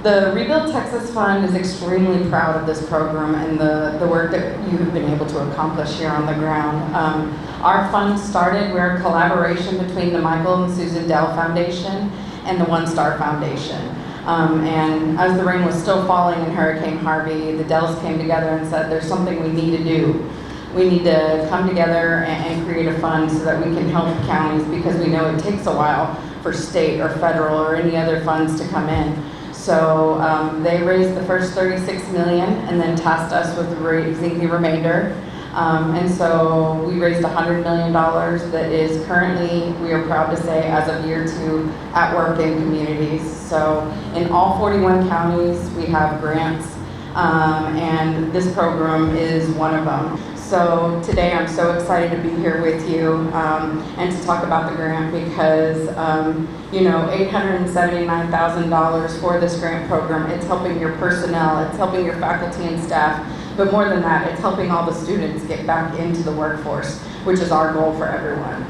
The Rebuild Texas Fund is extremely proud of this program and the work that you have been able to accomplish here on the ground. Our fund started, we're a collaboration between the Michael and Susan Dell Foundation and the One Star Foundation. And as the rain was still falling in Hurricane Harvey, the Dells came together and said, there's something we need to do. We need to come together and create a fund so that we can help counties, because we know it takes a while for state or federal or any other funds to come in. So they raised the first $36 million and then tasked us with raising the remainder. And so we raised $100 million that is currently, we are proud to say, as of year 2, at work in communities. So in all 41 counties, we have grants, and this program is one of them. So today I'm so excited to be here with you and to talk about the grant, because you know, $879,000 for this grant program. It's helping your personnel, it's helping your faculty and staff, but more than that, it's helping all the students get back into the workforce, which is our goal for everyone.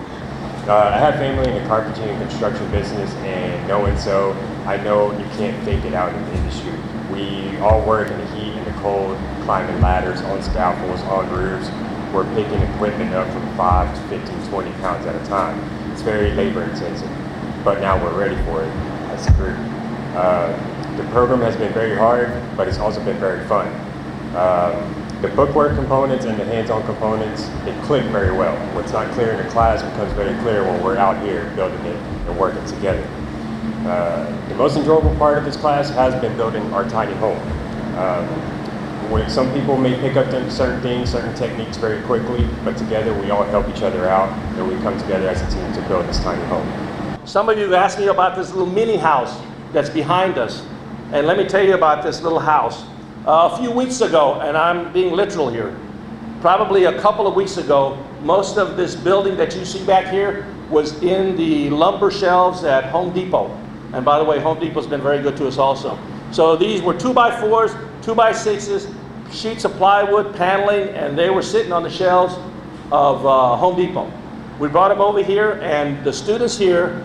I have family in the carpentry and construction business, and knowing so, I know you can't fake it out in the industry. We all work in the heat and the cold, climbing ladders, on scaffolds, on roofs. We're picking equipment up from 5 to 15, 20 pounds at a time. It's very labor intensive, but now we're ready for it as a group. The program has been very hard, but it's also been very fun. The bookwork components and the hands-on components, it click very well. What's not clear in the class becomes very clear when we're out here building it and working together. The most enjoyable part of this class has been building our tiny home. When some people may pick up certain things, certain techniques very quickly, but together we all help each other out, and we come together as a team to build this tiny home. Some of you asked me about this little mini house that's behind us, and let me tell you about this little house. A few weeks ago, and I'm being literal here, probably a couple of weeks ago, most of this building that you see back here was in the lumber shelves at Home Depot. And by the way, Home Depot's been very good to us also. So these were 2x4s, 2x6s, sheets of plywood, paneling, and they were sitting on the shelves of Home Depot. We brought them over here, and the students here,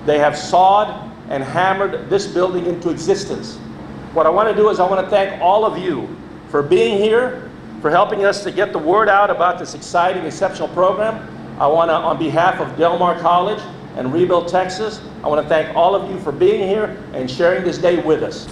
they have sawed and hammered this building into existence. What I want to do is I want to thank all of you for being here, for helping us to get the word out about this exciting, exceptional program. I want to, on behalf of Del Mar College and Rebuild Texas, I want to thank all of you for being here and sharing this day with us.